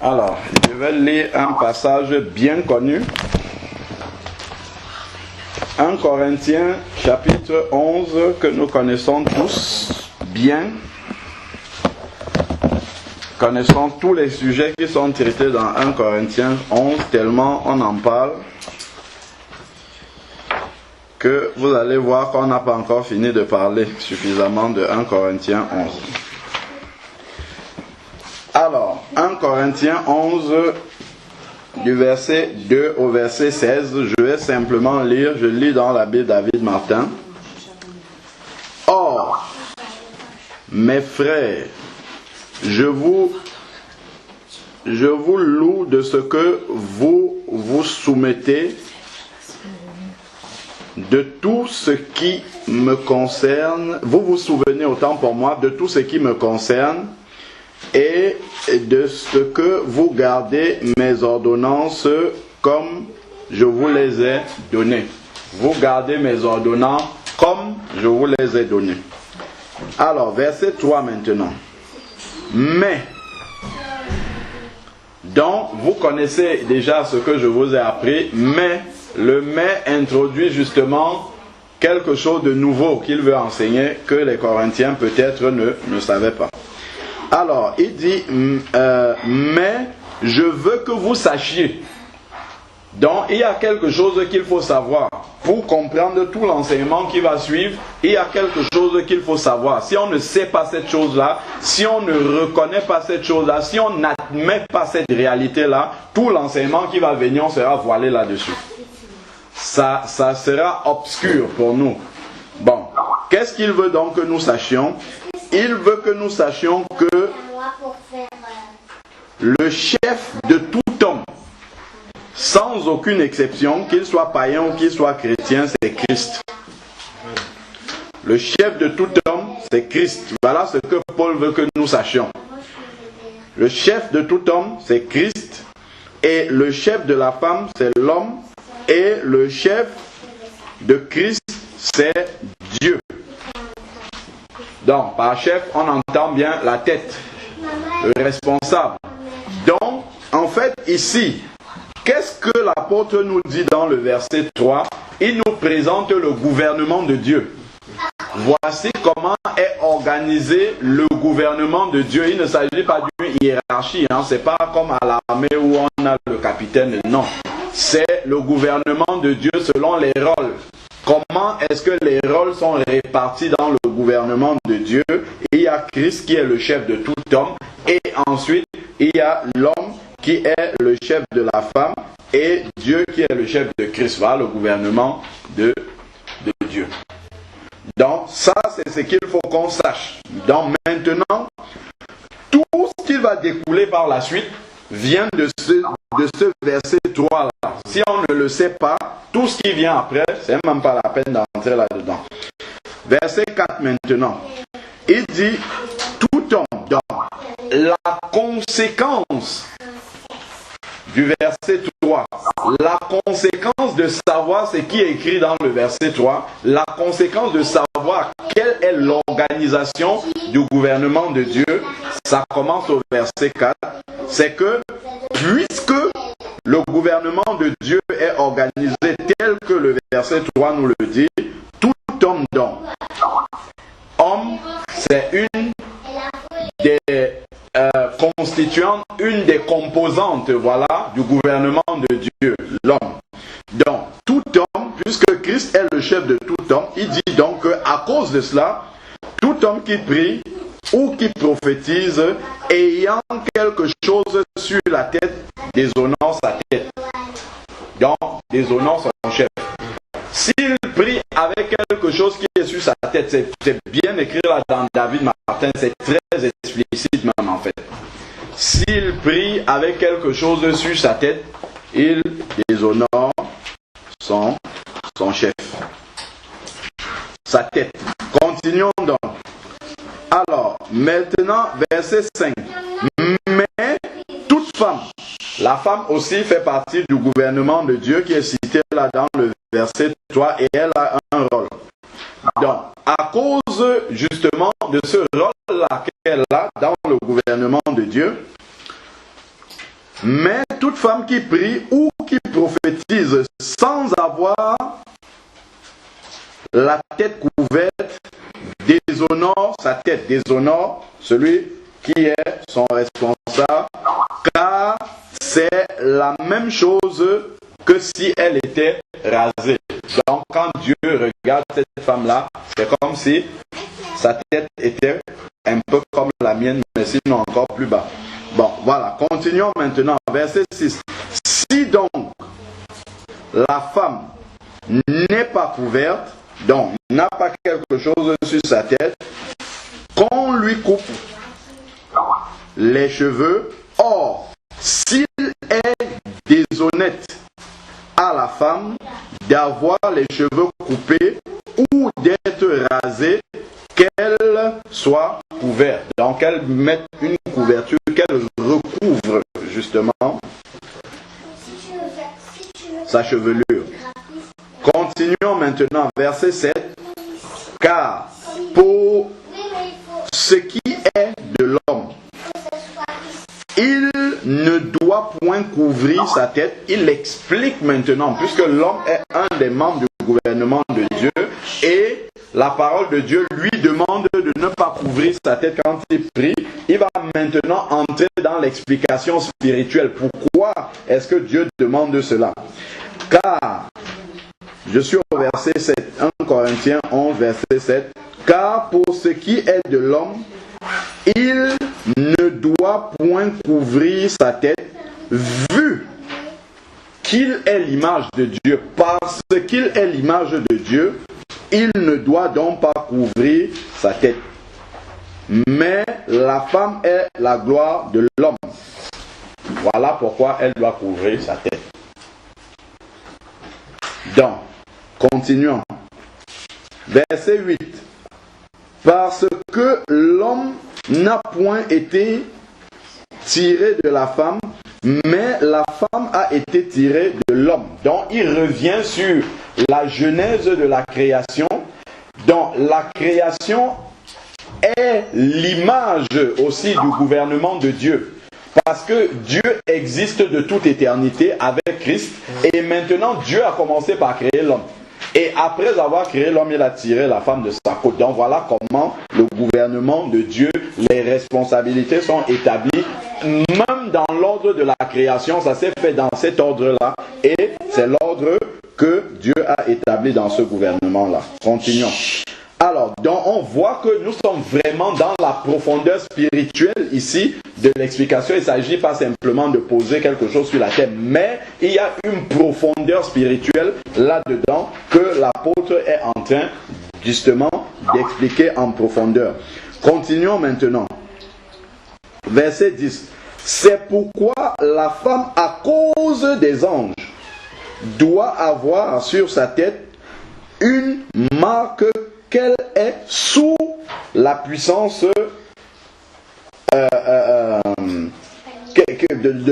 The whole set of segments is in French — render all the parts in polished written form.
Alors, je vais lire un passage bien connu. 1 Corinthiens chapitre 11 que nous connaissons tous bien. Connaissons tous les sujets qui sont traités dans 1 Corinthiens 11, tellement on en parle que vous allez voir qu'on n'a pas encore fini de parler suffisamment de 1 Corinthiens 11. Alors, 1 Corinthiens 11, du verset 2 au verset 16, je vais simplement lire, je lis dans la Bible David Martin. Or, mes frères, je vous loue de ce que vous vous soumettez de tout ce qui me concerne. Vous vous souvenez autant pour moi de tout ce qui me concerne et de ce que vous gardez mes ordonnances comme je vous les ai données. Vous gardez mes ordonnances comme je vous les ai données. Alors, verset 3 maintenant. Mais, donc, vous connaissez déjà ce que je vous ai appris, mais le mais introduit justement quelque chose de nouveau qu'il veut enseigner que les Corinthiens peut-être ne savaient pas. Alors, il dit, mais je veux que vous sachiez. Donc, il y a quelque chose qu'il faut savoir. Pour comprendre tout l'enseignement qui va suivre, il y a quelque chose qu'il faut savoir. Si on ne sait pas cette chose-là, si on ne reconnaît pas cette chose-là, si on n'admet pas cette réalité-là, tout l'enseignement qui va venir, on sera voilé là-dessus. Ça sera obscur pour nous. Bon, qu'est-ce qu'il veut donc que nous sachions? Il veut que nous sachions que le chef de tout homme, sans aucune exception, qu'il soit païen ou qu'il soit chrétien, c'est Christ. Le chef de tout homme, c'est Christ. Voilà ce que Paul veut que nous sachions. Le chef de tout homme, c'est Christ. Et le chef de la femme, c'est l'homme. Et le chef de Christ, c'est Dieu. Donc, par chef, on entend bien la tête, le responsable. Donc, en fait, ici, qu'est-ce que l'apôtre nous dit dans le verset 3? Il nous présente le gouvernement de Dieu. Voici comment est organisé le gouvernement de Dieu. Il ne s'agit pas d'une hiérarchie, hein. Ce n'est pas comme à l'armée où on a le capitaine, non. C'est le gouvernement de Dieu selon les rôles. Comment est-ce que les rôles sont répartis dans le gouvernement de Dieu? Il y a Christ qui est le chef de tout homme, et ensuite il y a l'homme qui est le chef de la femme, et Dieu qui est le chef de Christ. Voilà le gouvernement de Dieu. Donc ça, c'est ce qu'il faut qu'on sache. Donc maintenant, tout ce qui va découler par la suite vient de ce verset 3 là. Si on ne le sait pas, tout ce qui vient après, c'est même pas la peine d'entrer là-dedans. Verset 4 maintenant. Il dit, tout homme, donc, la conséquence du verset 3, la conséquence de savoir ce qui est écrit dans le verset 3, la conséquence de savoir quelle est l'organisation du gouvernement de Dieu, ça commence au verset 4, c'est que puisque le gouvernement de Dieu est organisé tel que le verset 3 nous le dit, tout homme donc, homme, c'est une des constituantes, une des composantes, voilà, du gouvernement de Dieu, l'homme. Donc, tout homme, puisque Christ est le chef de tout homme, il dit donc qu'à cause de cela, tout homme qui prie ou qui prophétise, ayant quelque chose sur la tête, déshonore sa tête. Donc, déshonore son chef. S'il prie avec quelque chose qui est sur sa tête, c'est bien écrit là dans David Martin, c'est très explicite même en fait. S'il prie avec quelque chose sur sa tête, il déshonore son chef. Sa tête. Continuons donc. Alors, maintenant, verset 5. Mais toute femme, la femme aussi fait partie du gouvernement de Dieu qui est cité là dans le verset 3 et elle a un rôle. Donc, à cause justement de ce rôle-là qu'elle a dans le gouvernement de Dieu, Mais toute femme qui prie ou qui prophétise sans avoir la tête couverte déshonore sa tête, déshonore celui qui est son responsable, car c'est la même chose que si elle était rasée. Donc quand Dieu regarde cette femme-là, c'est comme si sa tête était un peu comme la mienne, mais sinon encore plus bas. Bon, voilà, continuons maintenant, verset 6. Si donc la femme n'est pas couverte, donc n'a pas quelque chose sur sa tête, qu'on lui coupe les cheveux. Or, s'il est déshonnête à la femme d'avoir les cheveux coupés ou d'être rasée, qu'elle soit couverte. Donc qu'elle mette une couverture, qu'elle recouvre justement sa chevelure. Continuons maintenant, verset 7. Car pour ce qui est de l'homme, il ne doit point couvrir sa tête. Il explique maintenant, puisque l'homme est un des membres du gouvernement de Dieu, et la parole de Dieu lui demande de ne pas couvrir sa tête quand il prie. Il va maintenant entrer dans l'explication spirituelle. Pourquoi est-ce que Dieu demande cela? Car, je suis au verset 7, 1 Corinthiens 11, verset 7. Car pour ce qui est de l'homme, il ne doit point couvrir sa tête, vu qu'il est l'image de Dieu. Parce qu'il est l'image de Dieu, il ne doit donc pas couvrir sa tête. Mais la femme est la gloire de l'homme. Voilà pourquoi elle doit couvrir sa tête. Donc, continuons. Verset 8. Parce que l'homme n'a point été tiré de la femme, mais la femme a été tirée de l'homme. Donc, il revient sur la genèse de la création. Donc, la création est l'image aussi du gouvernement de Dieu. Parce que Dieu existe de toute éternité avec Christ. Et maintenant, Dieu a commencé par créer l'homme. Et après avoir créé l'homme, il a tiré la femme de sa côte. Donc voilà comment le gouvernement de Dieu, les responsabilités sont établies. Même dans l'ordre de la création, ça s'est fait dans cet ordre-là. Et c'est l'ordre que Dieu a établi dans ce gouvernement-là. Continuons. Alors, donc on voit que nous sommes vraiment dans la profondeur spirituelle ici de l'explication. Il ne s'agit pas simplement de poser quelque chose sur la terre, mais il y a une profondeur spirituelle là-dedans que l'apôtre est en train justement d'expliquer en profondeur. Continuons maintenant. Verset 10. C'est pourquoi la femme, à cause des anges, doit avoir sur sa tête une marque qu'elle est sous la puissance de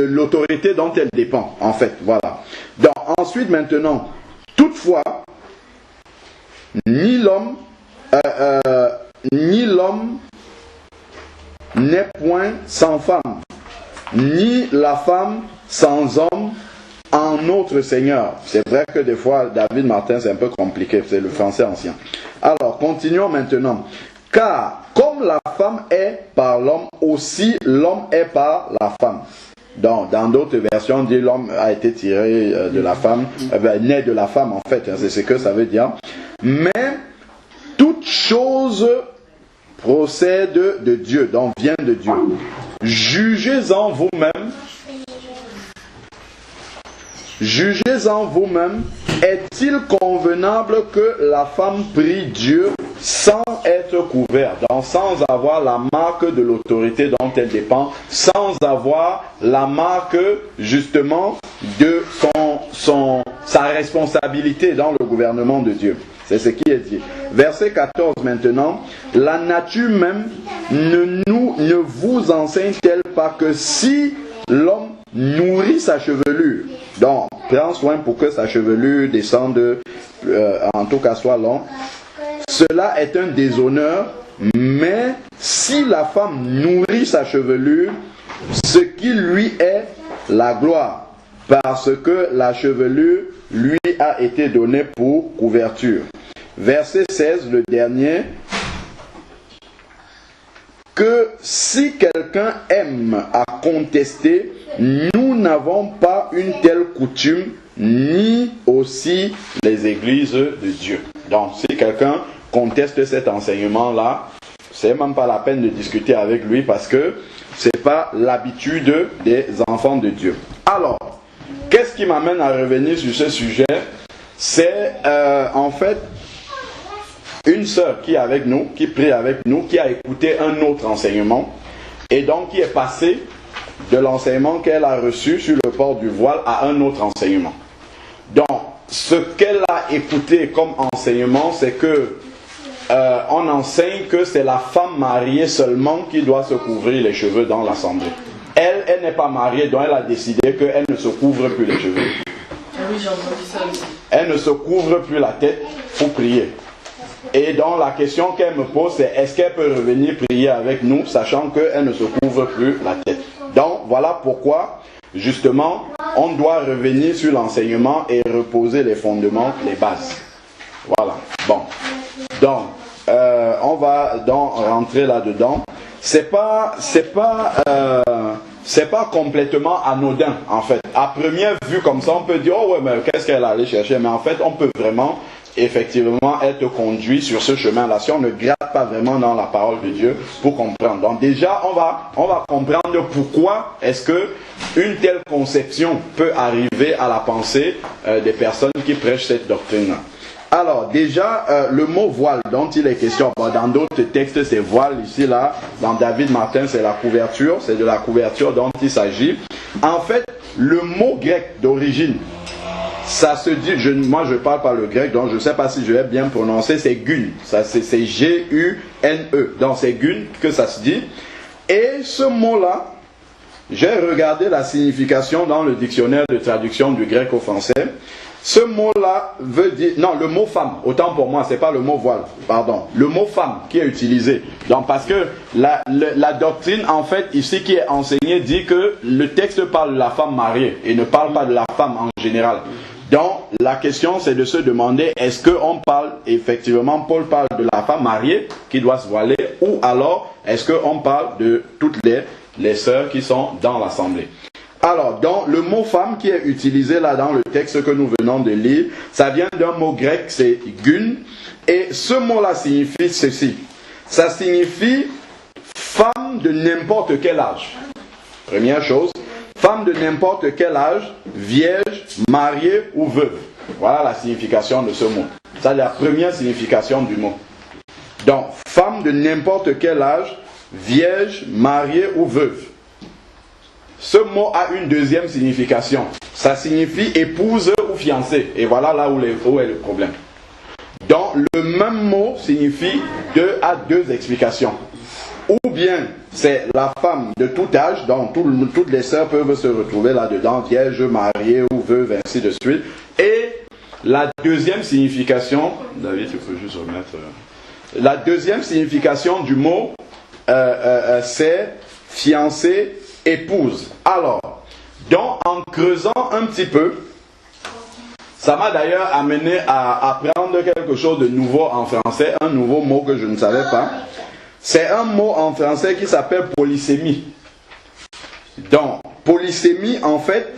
l'autorité dont elle dépend, en fait. Voilà. Donc, ensuite, maintenant, toutefois, ni l'homme n'est point sans femme, ni la femme sans homme en notre Seigneur. C'est vrai que des fois, David Martin, c'est un peu compliqué, c'est le français ancien. Alors, continuons maintenant. Car, comme la femme est par l'homme, aussi l'homme est par la femme. Donc, dans d'autres versions, on dit l'homme a été tiré de la femme, né de la femme en fait, c'est ce que ça veut dire. Mais, toute chose procède de Dieu, donc vient de Dieu. Jugez-en vous-même. Jugez-en vous-même, est-il convenable que la femme prie Dieu sans être couverte, donc sans avoir la marque de l'autorité dont elle dépend, sans avoir la marque justement de sa responsabilité dans le gouvernement de Dieu. C'est ce qui est dit. Verset 14 maintenant. La nature même ne vous enseigne-t-elle pas que si l'homme nourrit sa chevelure, donc prend soin pour que sa chevelure descende, en tout cas soit longue, cela est un déshonneur, mais si la femme nourrit sa chevelure, ce qui lui est la gloire, parce que la chevelure lui a été donnée pour couverture. Verset 16, le dernier. Que si quelqu'un aime à contester, nous n'avons pas une telle coutume, ni aussi les églises de Dieu. Donc, si quelqu'un conteste cet enseignement-là, c'est même pas la peine de discuter avec lui parce que c'est pas l'habitude des enfants de Dieu. Alors, qu'est-ce qui m'amène à revenir sur ce sujet? C'est en fait une sœur qui est avec nous, qui prie avec nous, qui a écouté un autre enseignement et donc qui est passée de l'enseignement qu'elle a reçu sur le port du voile à un autre enseignement. Donc, ce qu'elle a écouté comme enseignement, c'est que on enseigne que c'est la femme mariée seulement qui doit se couvrir les cheveux dans l'assemblée. Elle n'est pas mariée, donc elle a décidé qu'elle ne se couvre plus les cheveux. Oui, j'ai entendu ça aussi. Elle ne se couvre plus la tête pour prier. Et donc la question qu'elle me pose, c'est est-ce qu'elle peut revenir prier avec nous, sachant qu'elle ne se couvre plus la tête. Donc voilà pourquoi, justement, on doit revenir sur l'enseignement et reposer les fondements, les bases. Voilà. Bon. Donc, on va donc rentrer là-dedans. C'est pas complètement anodin, en fait. À première vue, comme ça, on peut dire, oh ouais, mais qu'est-ce qu'elle allait chercher? Mais en fait, on peut vraiment, effectivement, être conduit sur ce chemin-là. Si on ne gratte pas vraiment dans la parole de Dieu pour comprendre. Donc déjà, on va comprendre pourquoi est-ce que une telle conception peut arriver à la pensée des personnes qui prêchent cette doctrine-là. Alors déjà, le mot voile dont il est question, dans d'autres textes c'est voile, ici là, dans David Martin c'est la couverture, c'est de la couverture dont il s'agit. En fait, le mot grec d'origine, ça se dit, moi je parle pas le grec, donc je ne sais pas si je vais bien prononcer, c'est gun, c'est G-U-N-E, donc c'est gun que ça se dit. Et ce mot-là, j'ai regardé la signification dans le dictionnaire de traduction du grec au français. Ce mot-là veut dire... Non, le mot femme, autant pour moi, c'est pas le mot voile, pardon. Le mot femme qui est utilisé. Donc, parce que la doctrine, en fait, ici qui est enseignée, dit que le texte parle de la femme mariée et ne parle pas de la femme en général. Donc, la question, c'est de se demander, est-ce qu'on parle, effectivement, Paul parle de la femme mariée qui doit se voiler, ou alors, est-ce qu'on parle de toutes les sœurs qui sont dans l'assemblée? Alors, dans le mot femme qui est utilisé là dans le texte que nous venons de lire, ça vient d'un mot grec, c'est gun, et ce mot-là signifie ceci. Ça signifie femme de n'importe quel âge. Première chose, femme de n'importe quel âge, vierge, mariée ou veuve. Voilà la signification de ce mot. Ça, c'est la première signification du mot. Donc, femme de n'importe quel âge, vierge, mariée ou veuve. Ce mot a une deuxième signification. Ça signifie épouse ou fiancée. Et voilà là où est le problème. Donc, le même mot signifie a deux explications. Ou bien, c'est la femme de tout âge, donc toutes les sœurs peuvent se retrouver là-dedans, vierge, mariée ou veuve, ainsi de suite. Et la deuxième signification, David, il faut juste remettre... La deuxième signification du mot, c'est fiancée, épouse. Alors, donc en creusant un petit peu, ça m'a d'ailleurs amené à apprendre quelque chose de nouveau en français, un nouveau mot que je ne savais pas. C'est un mot en français qui s'appelle polysémie. Donc, polysémie, en fait,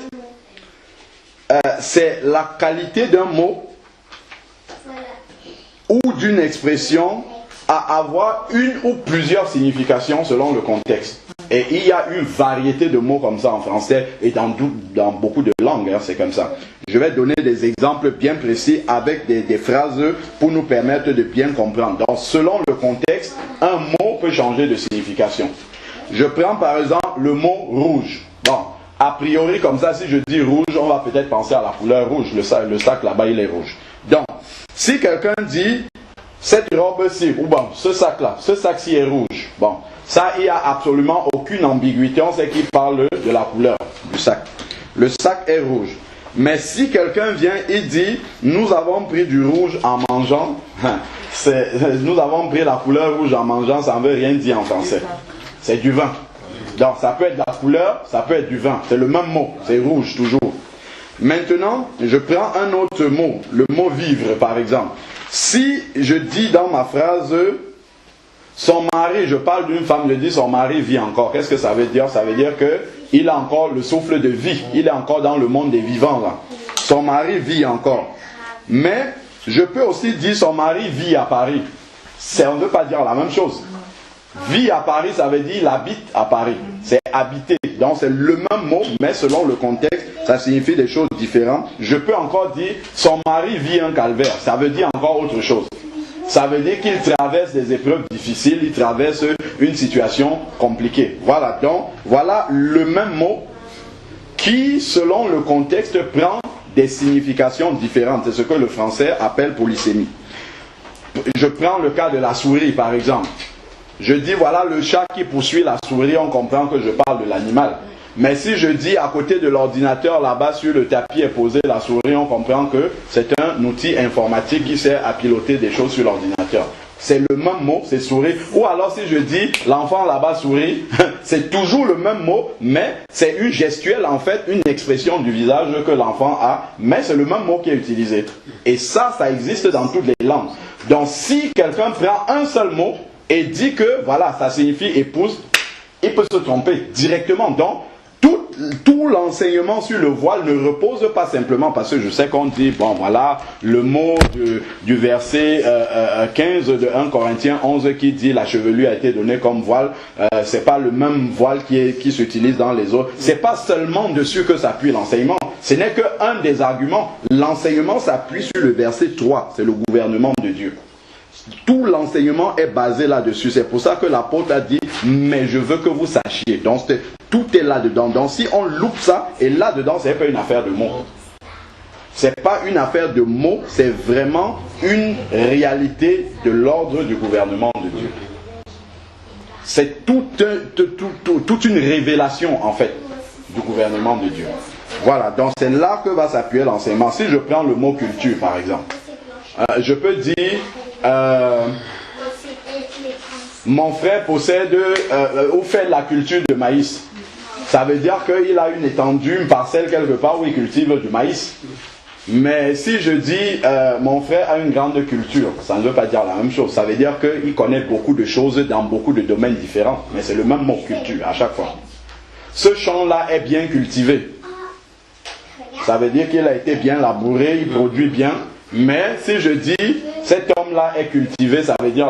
c'est la qualité d'un mot ou d'une expression à avoir une ou plusieurs significations selon le contexte. Et il y a une variété de mots comme ça en français et dans beaucoup de langues, hein, c'est comme ça. Je vais donner des exemples bien précis avec des phrases pour nous permettre de bien comprendre. Donc, selon le contexte, un mot peut changer de signification. Je prends par exemple le mot rouge. Bon, a priori comme ça, si je dis rouge, on va peut-être penser à la couleur rouge. Le sac là-bas, il est rouge. Donc, si quelqu'un dit cette robe-ci, ou bon, ce sac-là, ce sac-ci est rouge. Bon, ça, il n'y a absolument aucune ambiguïté. On sait qu'il parle de la couleur du sac. Le sac est rouge. Mais si quelqu'un vient et dit, nous avons pris du rouge en mangeant, nous avons pris la couleur rouge en mangeant, ça ne veut rien dire en français. C'est du vin. Donc ça peut être de la couleur, ça peut être du vin. C'est le même mot, c'est rouge toujours. Maintenant, je prends un autre mot, le mot vivre par exemple. Si je dis dans ma phrase, son mari, je parle d'une femme, je dis son mari vit encore. Qu'est-ce que ça veut dire? Ça veut dire qu'il a encore le souffle de vie. Il est encore dans le monde des vivants là. Son mari vit encore. Mais je peux aussi dire son mari vit à Paris. On ne veut pas dire la même chose. Vit à Paris, ça veut dire il habite à Paris. C'est habiter. Donc c'est le même mot, mais selon le contexte, ça signifie des choses différentes. Je peux encore dire son mari vit un calvaire. Ça veut dire encore autre chose. Ça veut dire qu'il traverse des épreuves difficiles, il traverse une situation compliquée. Voilà, donc voilà le même mot qui, selon le contexte, prend des significations différentes. C'est ce que le français appelle polysémie. Je prends le cas de la souris, par exemple. Je dis, voilà le chat qui poursuit la souris, on comprend que je parle de l'animal. Mais si je dis, à côté de l'ordinateur, là-bas, sur le tapis est posée la souris, on comprend que c'est un outil informatique qui sert à piloter des choses sur l'ordinateur. C'est le même mot, c'est souris. Ou alors si je dis, l'enfant là-bas sourit, c'est toujours le même mot, mais c'est une gestuelle, en fait, une expression du visage que l'enfant a, mais c'est le même mot qui est utilisé. Et ça existe dans toutes les langues. Donc si quelqu'un prend un seul mot et dit que, voilà, ça signifie épouse, il peut se tromper directement. Donc, tout l'enseignement sur le voile ne repose pas simplement parce que je sais qu'on dit, bon voilà, le mot du verset 15 de 1 Corinthiens 11 qui dit la chevelure a été donnée comme voile, c'est pas le même voile qui s'utilise dans les autres. C'est pas seulement dessus que s'appuie l'enseignement, ce n'est qu'un des arguments. L'enseignement s'appuie sur le verset 3, c'est le gouvernement de Dieu. Tout l'enseignement est basé là-dessus. C'est pour ça que l'apôtre a dit, mais je veux que vous sachiez. Donc tout est là-dedans. Donc si on loupe ça, et là-dedans, c'est pas une affaire de mots. C'est pas une affaire de mots, c'est vraiment une réalité de l'ordre du gouvernement de Dieu. C'est toute une révélation, en fait, du gouvernement de Dieu. Voilà, donc c'est là que va s'appuyer l'enseignement. Si je prends le mot culture, par exemple, je peux dire... mon frère possède ou fait de la culture de maïs. Ça veut dire qu'il a une étendue, une parcelle quelque part où il cultive du maïs. Mais si je dis mon frère a une grande culture, ça ne veut pas dire la même chose. Ça veut dire qu'il connaît beaucoup de choses dans beaucoup de domaines différents. Mais c'est le même mot culture à chaque fois. Ce champ-là est bien cultivé. Ça veut dire qu'il a été bien labouré, il produit bien. Mais si je dis cet homme-là est cultivé, ça veut dire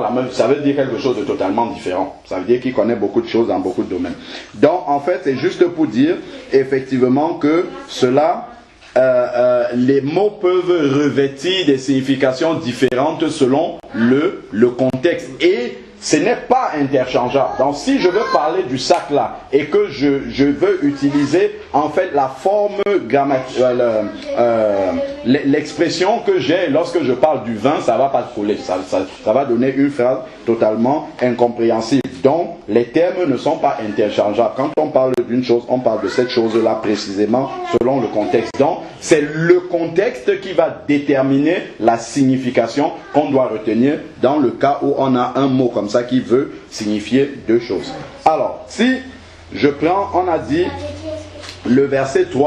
quelque chose de totalement différent. Ça veut dire qu'il connaît beaucoup de choses dans beaucoup de domaines. Donc en fait, c'est juste pour dire effectivement que cela, les mots peuvent revêtir des significations différentes selon le contexte. Et ce n'est pas interchangeable. Donc si je veux parler du sac là et que je veux utiliser en fait la forme grammaticale, l'expression que j'ai lorsque je parle du vin, ça va pas coller. Ça va donner une phrase totalement incompréhensible. Donc les termes ne sont pas interchangeables. Quand on parle d'une chose, on parle de cette chose-là précisément selon le contexte. Donc c'est le contexte qui va déterminer la signification qu'on doit retenir dans le cas où on a un mot comme ça qui veut signifier deux choses. Alors, si je prends, on a dit, le verset 3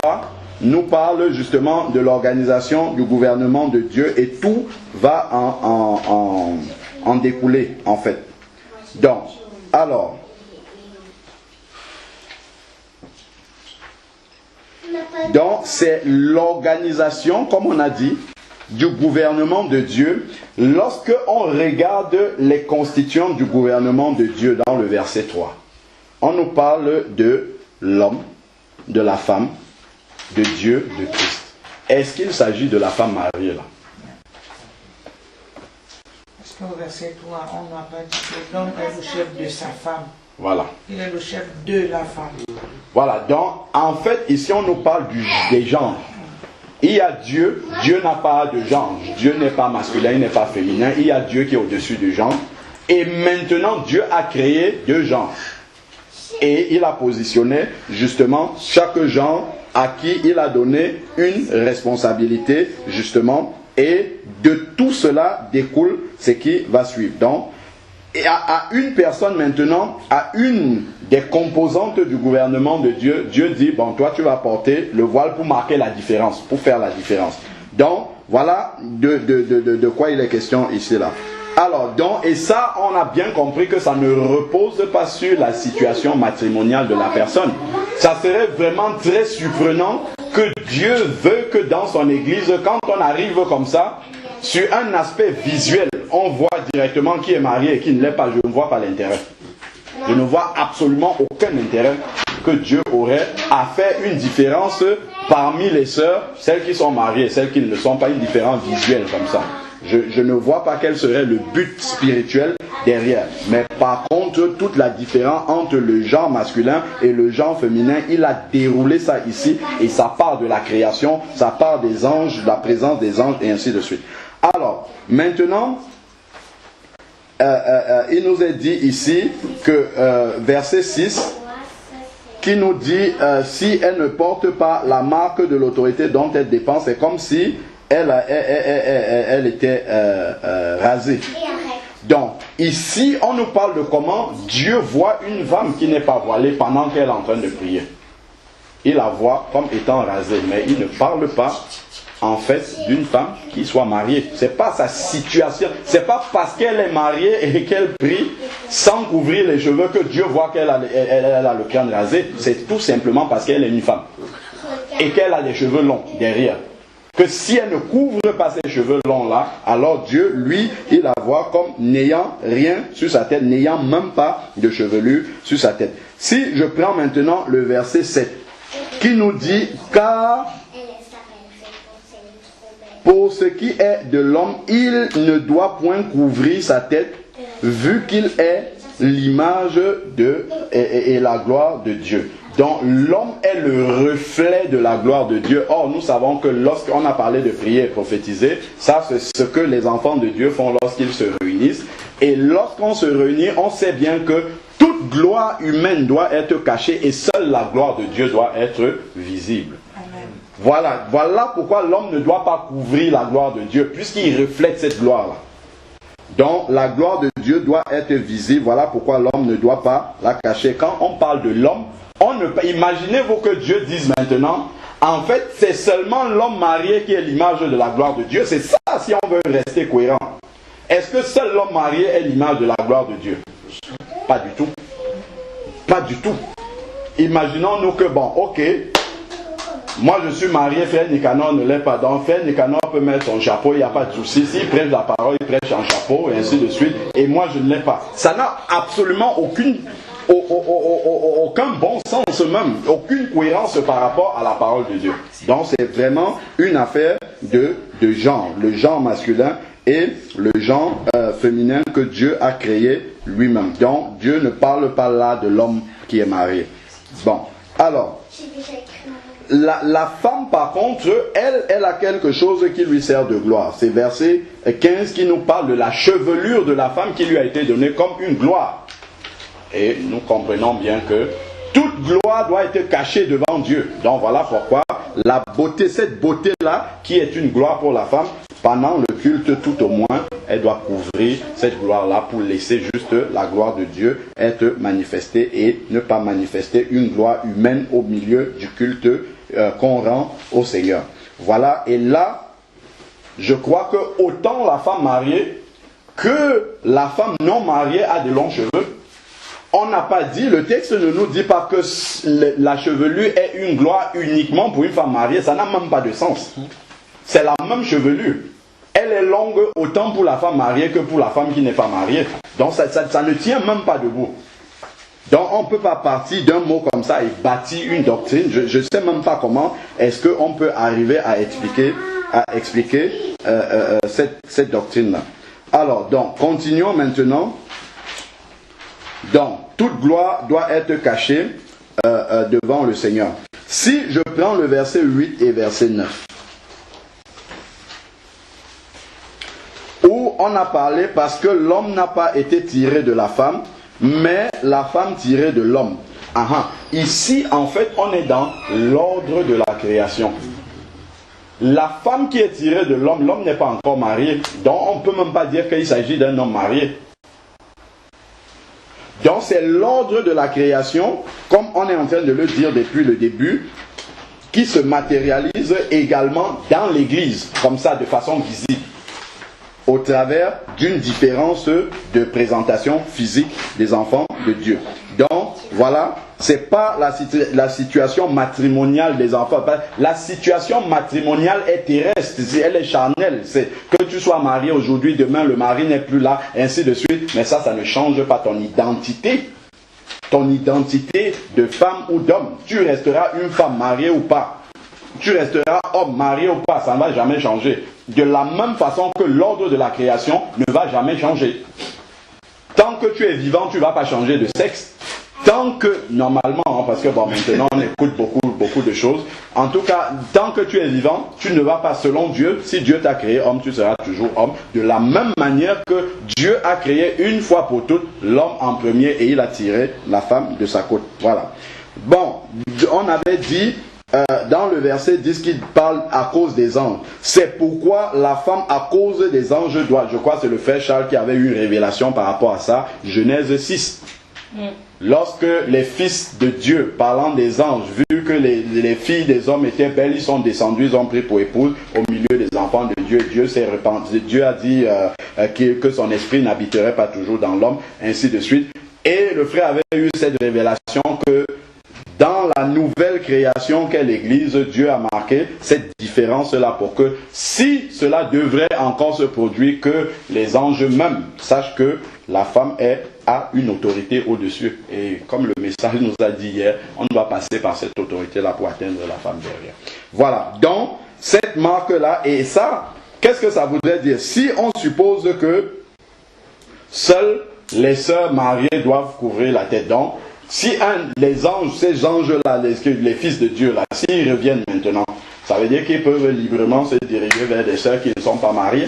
nous parle justement de l'organisation du gouvernement de Dieu et tout va en découler en fait. Donc, alors, c'est l'organisation, comme on a dit, du gouvernement de Dieu. Lorsque on regarde les constituants du gouvernement de Dieu dans le verset 3, on nous parle de l'homme, de la femme, de Dieu, de Christ. Est-ce qu'il s'agit de la femme mariée là? Parce qu'au verset 3, on n'a pas dit que l'homme est le chef de sa femme. Voilà. Il est le chef de la femme. Voilà, donc en fait ici on nous parle des genres. Il y a Dieu, Dieu n'a pas de genre, Dieu n'est pas masculin, il n'est pas féminin, il y a Dieu qui est au-dessus du genre. Et maintenant Dieu a créé deux genres. Et il a positionné justement chaque genre à qui il a donné une responsabilité justement. Et de tout cela découle ce qui va suivre. Donc et à une personne maintenant, à une des composantes du gouvernement de Dieu, Dieu dit, bon, toi tu vas porter le voile pour marquer la différence, pour faire la différence. Donc, voilà de quoi il est question ici là. Alors, donc, et ça, on a bien compris que ça ne repose pas sur la situation matrimoniale de la personne. Ça serait vraiment très surprenant que Dieu veut que dans son église, quand on arrive comme ça, sur un aspect visuel, on voit directement qui est marié et qui ne l'est pas. Je ne vois pas l'intérêt. Je ne vois absolument aucun intérêt que Dieu aurait à faire une différence parmi les sœurs, celles qui sont mariées et celles qui ne le sont pas, une différence visuelle comme ça. Je ne vois pas quel serait le but spirituel derrière. Mais par contre, toute la différence entre le genre masculin et le genre féminin, il a déroulé ça ici. Et ça part de la création, ça part des anges, de la présence des anges et ainsi de suite. Alors, maintenant, il nous est dit ici que verset 6, qui nous dit si elle ne porte pas la marque de l'autorité dont elle dépend, c'est comme si elle était rasée. Donc, ici, on nous parle de comment Dieu voit une femme qui n'est pas voilée pendant qu'elle est en train de prier. Il la voit comme étant rasée, mais il ne parle pas, en fait, d'une femme qui soit mariée. C'est pas sa situation. C'est pas parce qu'elle est mariée et qu'elle prie sans couvrir les cheveux que Dieu voit qu'elle a le crâne rasé. C'est tout simplement parce qu'elle est une femme. Et qu'elle a les cheveux longs derrière. Que si elle ne couvre pas ses cheveux longs là, alors Dieu, lui, il la voit comme n'ayant rien sur sa tête, n'ayant même pas de chevelure sur sa tête. Si je prends maintenant le verset 7, qui nous dit, car pour ce qui est de l'homme, il ne doit point couvrir sa tête, vu qu'il est l'image et la gloire de Dieu. Donc l'homme est le reflet de la gloire de Dieu. Or nous savons que lorsqu'on a parlé de prier et prophétiser, ça c'est ce que les enfants de Dieu font lorsqu'ils se réunissent. Et lorsqu'on se réunit, on sait bien que toute gloire humaine doit être cachée et seule la gloire de Dieu doit être visible. Voilà pourquoi l'homme ne doit pas couvrir la gloire de Dieu, puisqu'il reflète cette gloire-là. Donc la gloire de Dieu doit être visible. Voilà pourquoi l'homme ne doit pas la cacher. Quand on parle de l'homme, imaginez-vous que Dieu dise maintenant, en fait c'est seulement l'homme marié qui est l'image de la gloire de Dieu. C'est ça si on veut rester cohérent. Est-ce que seul l'homme marié est l'image de la gloire de Dieu? Pas du tout. Pas du tout. Imaginons-nous que bon, ok, moi je suis marié, frère Nicanor ne l'est pas. Donc frère Nicanor peut mettre son chapeau, il n'y a pas de souci. S'il prêche la parole, il prêche en chapeau et ainsi de suite. Et moi je ne l'ai pas. Ça n'a absolument aucun bon sens même, aucune cohérence par rapport à la parole de Dieu. Donc c'est vraiment une affaire de genre, le genre masculin et le genre féminin que Dieu a créé lui-même. Donc Dieu ne parle pas là de l'homme qui est marié. Bon, alors la femme par contre, elle a quelque chose qui lui sert de gloire. C'est verset 15 qui nous parle de la chevelure de la femme qui lui a été donnée comme une gloire. Et nous comprenons bien que toute gloire doit être cachée devant Dieu. Donc voilà pourquoi la beauté, cette beauté-là, qui est une gloire pour la femme, pendant le culte tout au moins, elle doit couvrir cette gloire-là pour laisser juste la gloire de Dieu être manifestée et ne pas manifester une gloire humaine au milieu du culte qu'on rend au Seigneur. Voilà, et là, je crois que autant la femme mariée que la femme non mariée a de longs cheveux. On n'a pas dit, le texte ne nous dit pas que la chevelure est une gloire uniquement pour une femme mariée. Ça n'a même pas de sens. C'est la même chevelure. Elle est longue autant pour la femme mariée que pour la femme qui n'est pas mariée. Donc ça ne tient même pas debout. Donc on ne peut pas partir d'un mot comme ça et bâtir une doctrine. Je ne sais même pas comment est-ce qu'on peut arriver à expliquer cette doctrine-là. Alors, donc, continuons maintenant. Donc, toute gloire doit être cachée devant le Seigneur. Si je prends le verset 8 et verset 9, où on a parlé parce que l'homme n'a pas été tiré de la femme, mais la femme tirée de l'homme. Ici, en fait, on est dans l'ordre de la création. La femme qui est tirée de l'homme, l'homme n'est pas encore marié. Donc, on ne peut même pas dire qu'il s'agit d'un homme marié. Donc c'est l'ordre de la création, comme on est en train de le dire depuis le début, qui se matérialise également dans l'Église, comme ça, de façon visible, au travers d'une différence de présentation physique des enfants de Dieu. Donc, voilà, c'est pas la situation matrimoniale des enfants. La situation matrimoniale est terrestre, elle est charnelle. C'est que tu sois marié aujourd'hui, demain le mari n'est plus là, ainsi de suite. Mais ça ne change pas ton identité. Ton identité de femme ou d'homme. Tu resteras une femme mariée ou pas. Tu resteras homme marié ou pas. Ça ne va jamais changer. De la même façon que l'ordre de la création ne va jamais changer. Tant que tu es vivant, tu ne vas pas changer de sexe. Tant que, normalement, parce que bon, maintenant on écoute beaucoup de choses. En tout cas, tant que tu es vivant, tu ne vas pas selon Dieu. Si Dieu t'a créé homme, tu seras toujours homme. De la même manière que Dieu a créé une fois pour toutes l'homme en premier et il a tiré la femme de sa côte. Voilà. Bon, on avait dit dans le verset 10 qu'il parle à cause des anges. C'est pourquoi la femme à cause des anges doit, je crois que c'est le frère Charles qui avait eu une révélation par rapport à ça, Genèse 6. Lorsque les fils de Dieu, parlant des anges, vu que les filles des hommes étaient belles, ils sont descendus, ils ont pris pour épouse au milieu des enfants de Dieu. Dieu s'est repenti. Dieu a dit que son esprit n'habiterait pas toujours dans l'homme, ainsi de suite. Et le frère avait eu cette révélation que dans la nouvelle création qu'est l'Église, Dieu a marqué cette différence-là pour que si cela devrait encore se produire, que les anges même sachent que la femme a une autorité au-dessus. Et comme le message nous a dit hier, on doit passer par cette autorité-là pour atteindre la femme derrière. Voilà, donc cette marque-là, et ça, qu'est-ce que ça voudrait dire? Si on suppose que seules les sœurs mariées doivent couvrir la tête, donc si les anges, ces anges-là, les fils de Dieu-là, s'ils reviennent maintenant, ça veut dire qu'ils peuvent librement se diriger vers des sœurs qui ne sont pas mariées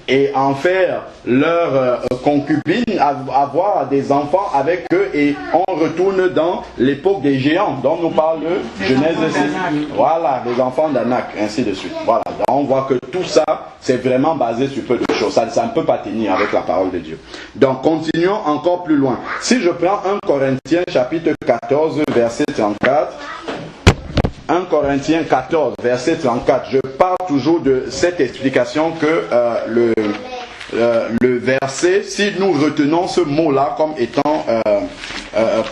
et en faire leur concubine, avoir des enfants avec eux, et on retourne dans l'époque des géants dont nous parle Genèse 6. Voilà, les enfants d'Anak, ainsi de suite. Voilà, donc on voit que tout ça, c'est vraiment basé sur peu de choses. Ça ne peut pas tenir avec la parole de Dieu. Donc, continuons encore plus loin. Si je prends 1 Corinthiens chapitre 14, verset 34, 1 Corinthiens 14, verset 34, je parle toujours de cette explication que le verset, si nous retenons ce mot-là comme étant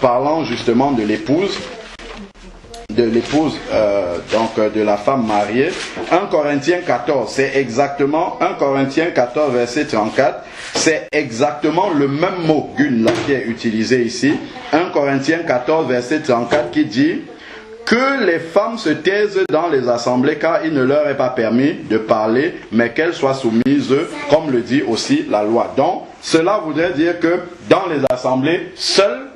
parlant justement de l'épouse, donc de la femme mariée, 1 Corinthiens 14, c'est exactement 1 Corinthiens 14, verset 34, c'est exactement le même mot gun là qui est utilisé ici. 1 Corinthiens 14, verset 34 qui dit que les femmes se taisent dans les assemblées car il ne leur est pas permis de parler, mais qu'elles soient soumises, comme le dit aussi la loi. Donc, cela voudrait dire que dans les assemblées, seules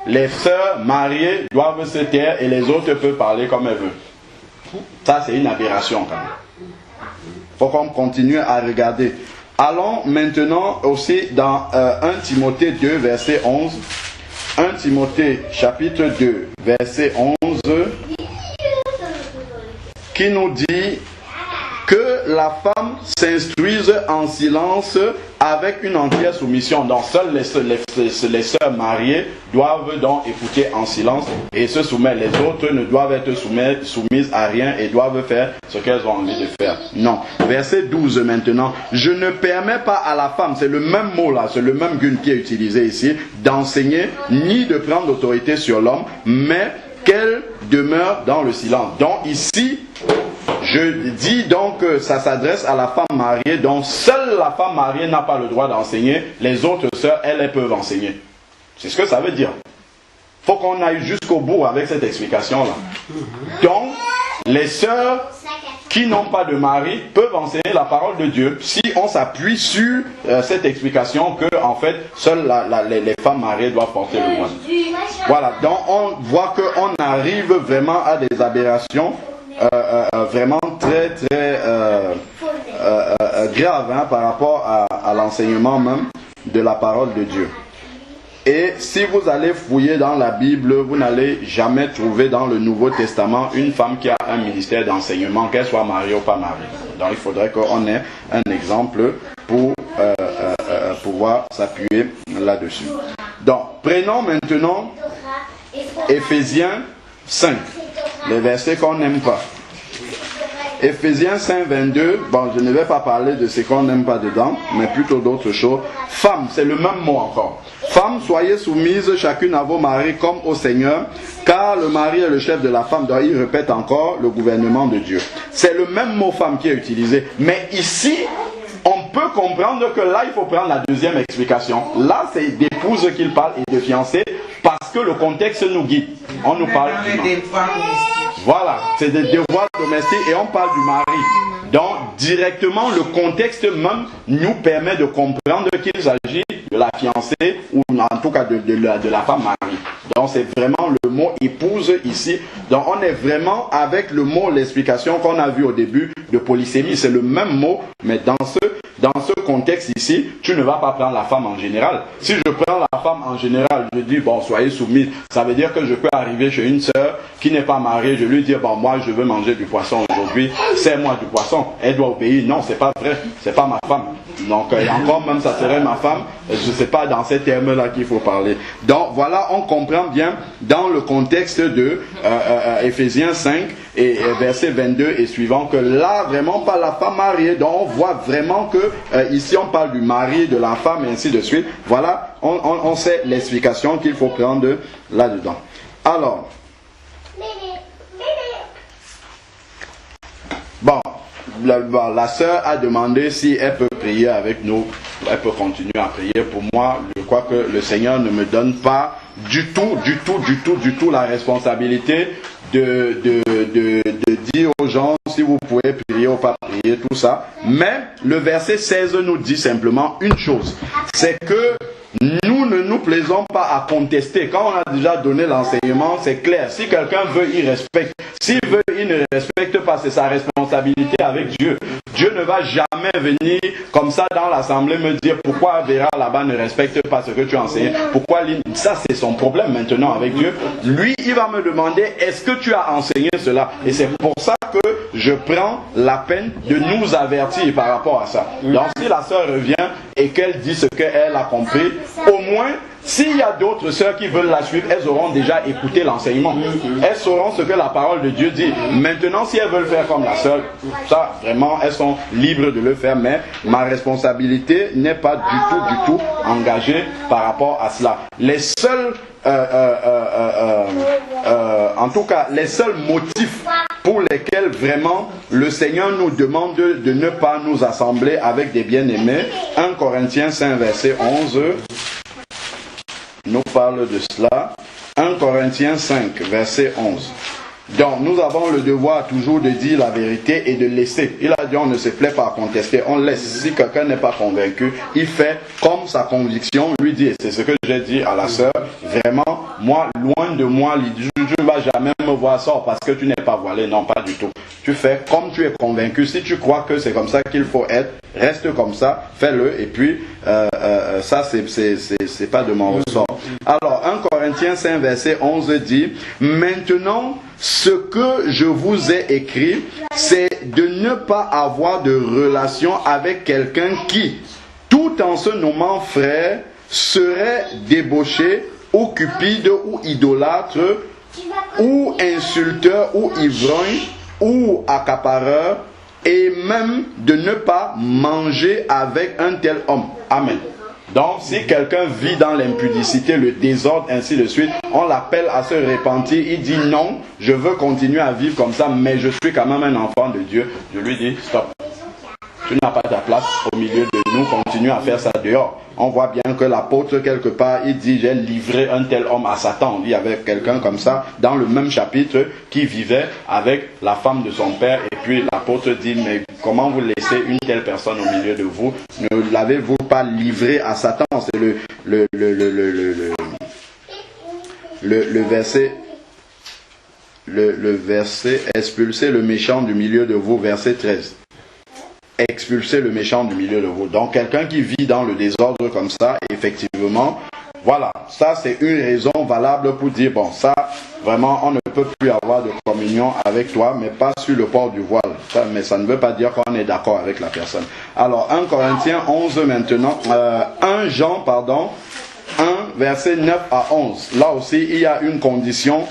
les sœurs mariées doivent se taire et les autres peuvent parler comme elles veulent. Ça, c'est une aberration quand même. Il faut qu'on continue à regarder. Allons maintenant aussi dans 1 Timothée 2, verset 11. 1 Timothée chapitre 2, verset 11, qui nous dit que la femme s'instruise en silence avec une entière soumission. Donc seules les sœurs mariées doivent donc écouter en silence et se soumettre. Les autres ne doivent être soumises à rien et doivent faire ce qu'elles ont envie de faire. Non. Verset 12 maintenant. Je ne permets pas à la femme, c'est le même mot là, c'est le même gun qui est utilisé ici, d'enseigner ni de prendre l'autorité sur l'homme, mais qu'elle demeure dans le silence. Donc ici, je dis donc que ça s'adresse à la femme mariée, donc seule la femme mariée n'a pas le droit d'enseigner, les autres sœurs, elles peuvent enseigner. C'est ce que ça veut dire. Il faut qu'on aille jusqu'au bout avec cette explication-là. Donc, les sœurs qui n'ont pas de mari peuvent enseigner la parole de Dieu si on s'appuie sur cette explication que, en fait, seules les femmes mariées doivent porter le voile. Voilà, donc on voit qu'on arrive vraiment à des aberrations vraiment très grave par rapport à l'enseignement même de la parole de Dieu. Et si vous allez fouiller dans la Bible, vous n'allez jamais trouver dans le Nouveau Testament une femme qui a un ministère d'enseignement, qu'elle soit mariée ou pas mariée. Donc il faudrait qu'on ait un exemple pour pouvoir s'appuyer là-dessus. Donc, prenons maintenant Éphésiens 5, les versets qu'on n'aime pas. Éphésiens 5, 22, bon, je ne vais pas parler de ce qu'on n'aime pas dedans, mais plutôt d'autres choses. Femmes, c'est le même mot encore. Femmes, soyez soumises chacune à vos maris comme au Seigneur, car le mari est le chef de la femme. Donc, il répète encore le gouvernement de Dieu. C'est le même mot femme qui est utilisé. Mais ici, on peut comprendre que là, il faut prendre la deuxième explication. Là, c'est d'épouse qu'il parle et de fiancée, parce que le contexte nous guide. On nous parle du mari. Voilà, c'est des devoirs domestiques et on parle du mari. Donc, directement, le contexte même nous permet de comprendre qu'il s'agit de la fiancée ou en tout cas de la femme mariée. Donc, c'est vraiment le mot épouse ici. Donc, on est vraiment avec le mot, l'explication qu'on a vu au début de polysémie. C'est le même mot, mais dans ce contexte ici, tu ne vas pas prendre la femme en général. Si je prends la femme en général, je dis, bon, soyez soumise. Ça veut dire que je peux arriver chez une sœur qui n'est pas mariée, je lui dis, bon, moi, je veux manger du poisson aujourd'hui, sers-moi du poisson. Elle doit obéir. Non, c'est pas vrai. C'est pas ma femme. Donc, encore même, ça serait ma femme. Je sais pas dans ces termes-là qu'il faut parler. Donc, voilà, on comprend bien dans le contexte de Éphésiens 5 et verset 22 et suivant que là, vraiment pas la femme mariée. Donc, on voit vraiment que ici, on parle du mari, de la femme et ainsi de suite. Voilà, on sait l'explication qu'il faut prendre là-dedans. Alors, bon, la sœur a demandé si elle peut prier avec nous. Elle peut continuer à prier. Pour moi, je crois que le Seigneur ne me donne pas du tout la responsabilité de dire aux gens si vous pouvez prier ou pas prier, tout ça. Mais le verset 16 nous dit simplement une chose, c'est que nous ne nous plaisons pas à contester. Quand on a déjà donné l'enseignement, c'est clair. Si quelqu'un veut, il respecte. S'il veut, il ne respecte pas, c'est sa responsabilité avec Dieu. Dieu ne va jamais venir comme ça dans l'assemblée me dire pourquoi Vera là-bas ne respecte pas ce que tu as enseigné. Pourquoi ça c'est son problème maintenant avec Dieu. Lui, il va me demander est-ce que tu as enseigné cela? Et c'est pour ça que je prends la peine de nous avertir par rapport à ça. Donc si la sœur revient et qu'elle dit ce qu'elle a compris, au moins, s'il y a d'autres sœurs qui veulent la suivre, elles auront déjà écouté l'enseignement. Elles sauront ce que la parole de Dieu dit. Maintenant, si elles veulent faire comme la sœur, ça, vraiment, elles sont libres de le faire. Mais ma responsabilité n'est pas du tout engagée par rapport à cela. Les seuls, en tout cas, les seuls motifs pour lesquels vraiment le Seigneur nous demande de ne pas nous assembler avec des bien-aimés, 1 Corinthiens 5, verset 11, nous parle de cela. 1 Corinthiens 5, verset 11. Donc, nous avons le devoir toujours de dire la vérité et de laisser. Il a dit, on ne se plaît pas à contester, on laisse. Si quelqu'un n'est pas convaincu, il fait comme sa conviction lui dit. C'est ce que j'ai dit à la sœur. Vraiment, moi, loin de moi, je ne vais jamais me voir sort parce que tu n'es pas voilé. Non, pas du tout. Tu fais comme tu es convaincu. Si tu crois que c'est comme ça qu'il faut être, reste comme ça, fais-le. Et puis, ça, c'est pas de mon ressort. Alors, 1 Corinthiens 5, verset 11 dit, maintenant, ce que je vous ai écrit, c'est de ne pas avoir de relation avec quelqu'un qui, tout en se nommant frère, serait débauché, ou cupide, ou idolâtre, ou insulteur, ou ivrogne, ou accapareur, et même de ne pas manger avec un tel homme. Amen. Donc, si quelqu'un vit dans l'impudicité, le désordre, ainsi de suite, on l'appelle à se repentir. Il dit non, je veux continuer à vivre comme ça, mais je suis quand même un enfant de Dieu. Je lui dis stop. Tu n'as pas ta place au milieu de nous, continue à faire ça dehors. On voit bien que l'apôtre, quelque part, il dit j'ai livré un tel homme à Satan. On dit avec quelqu'un comme ça, dans le même chapitre, qui vivait avec la femme de son père. Et puis l'apôtre dit mais comment vous laissez une telle personne au milieu de vous? Ne l'avez-vous pas livré à Satan? C'est le verset expulsez le méchant du milieu de vous, verset 13. Expulser le méchant du milieu de vous. Donc quelqu'un qui vit dans le désordre comme ça, effectivement, voilà, ça c'est une raison valable pour dire, bon, ça, vraiment, on ne peut plus avoir de communion avec toi, mais pas sur le port du voile. Ça, mais ça ne veut pas dire qu'on est d'accord avec la personne. Alors, 1 Corinthiens 11 maintenant, 1 Jean, 1, versets 9 à 11, là aussi, il y a une condition,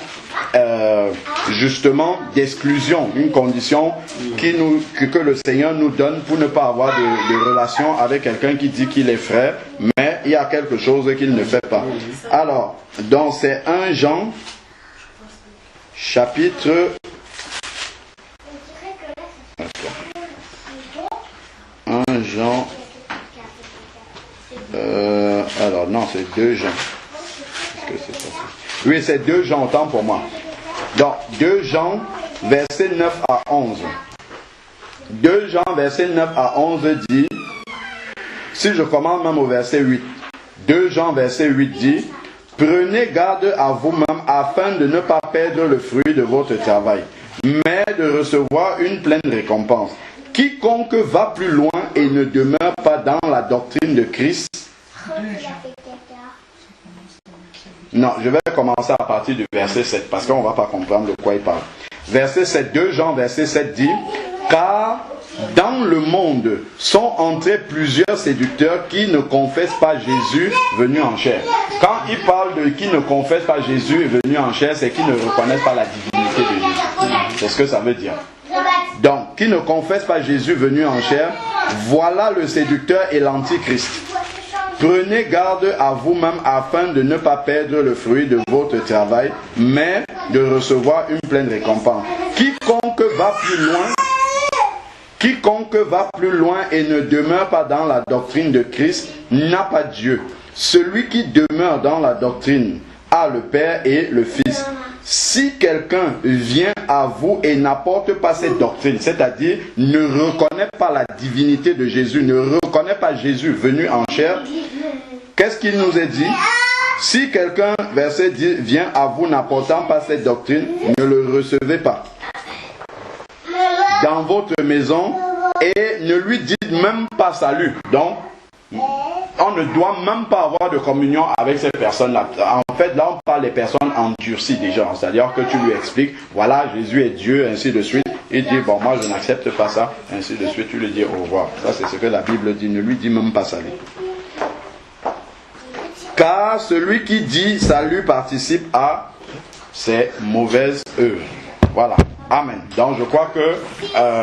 justement, d'exclusion. Une condition que le Seigneur nous donne pour ne pas avoir de relation avec quelqu'un qui dit qu'il est frère, mais il y a quelque chose qu'il ne fait pas. Alors, donc c'est 1 Jean, chapitre... 1 Jean... alors non, c'est 2 Jean. Est-ce que c'est ça? Oui, c'est 2 Jean, autant pour moi. Donc, 2 Jean, verset 9 à 11. 2 Jean, verset 9 à 11 dit, si je commence même au verset 8, 2 Jean, verset 8 dit, prenez garde à vous-même afin de ne pas perdre le fruit de votre travail, mais de recevoir une pleine récompense. Quiconque va plus loin et ne demeure pas dans la doctrine de Christ. Non, je vais commencer à partir du verset 7 parce qu'on ne va pas comprendre de quoi il parle. Verset 7, 2 Jean, verset 7 dit, car dans le monde sont entrés plusieurs séducteurs qui ne confessent pas Jésus venu en chair. Quand il parle de qui ne confessent pas Jésus venu en chair, c'est qui ne reconnaissent pas la divinité de Jésus. C'est ce que ça veut dire. Donc, qui ne confesse pas Jésus venu en chair, voilà le séducteur et l'antichrist. Prenez garde à vous-même afin de ne pas perdre le fruit de votre travail, mais de recevoir une pleine récompense. Quiconque va plus loin et ne demeure pas dans la doctrine de Christ n'a pas Dieu. Celui qui demeure dans la doctrine a le Père et le Fils. Si quelqu'un vient à vous et n'apporte pas cette doctrine, c'est-à-dire ne reconnaît pas la divinité de Jésus, ne reconnaît pas Jésus venu en chair, qu'est-ce qu'il nous est dit? Si quelqu'un, verset 10, vient à vous n'apportant pas cette doctrine, ne le recevez pas dans votre maison et ne lui dites même pas salut. Donc, on ne doit même pas avoir de communion avec ces personnes-là. En fait, là, on parle des personnes endurcies déjà. C'est-à-dire que tu lui expliques, voilà, Jésus est Dieu, ainsi de suite. Il dit, bon, moi, je n'accepte pas ça, ainsi de suite. Tu lui dis au revoir. Ça, c'est ce que la Bible dit. Ne lui dis même pas salut. Car celui qui dit salut participe à ses mauvaises œuvres. Voilà. Amen. Donc, je crois que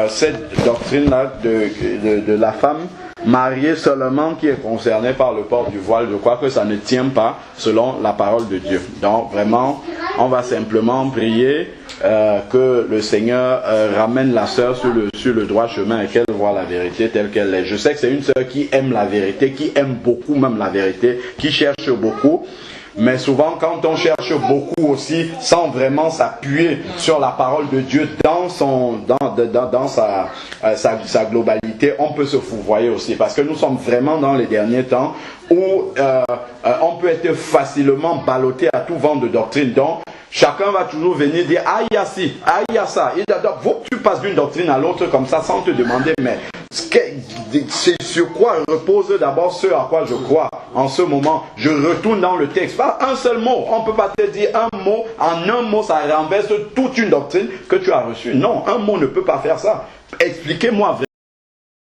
cette doctrine-là de la femme mariée seulement qui est concernée par le port du voile, je crois que ça ne tient pas selon la parole de Dieu. Donc, vraiment, on va simplement prier que le Seigneur ramène la sœur sur le droit chemin et qu'elle voit la vérité telle qu'elle est. Je sais que c'est une sœur qui aime la vérité, qui aime beaucoup même la vérité, qui cherche beaucoup. Mais souvent, quand on cherche beaucoup aussi, sans vraiment s'appuyer sur la parole de Dieu dans sa globalité, on peut se fourvoyer aussi. Parce que nous sommes vraiment dans les derniers temps où on peut être facilement ballotté à tout vent de doctrine. Donc, chacun va toujours venir dire « Ah, il y a ci, ah, il y a ça ». Faut que tu passes d'une doctrine à l'autre comme ça sans te demander « Mais c'est sur quoi repose d'abord ce à quoi je crois en ce moment ?» Je retourne dans le texte. Pas un seul mot. On ne peut pas te dire un mot. En un mot, ça renverse toute une doctrine que tu as reçue. Non, un mot ne peut pas faire ça. Expliquez-moi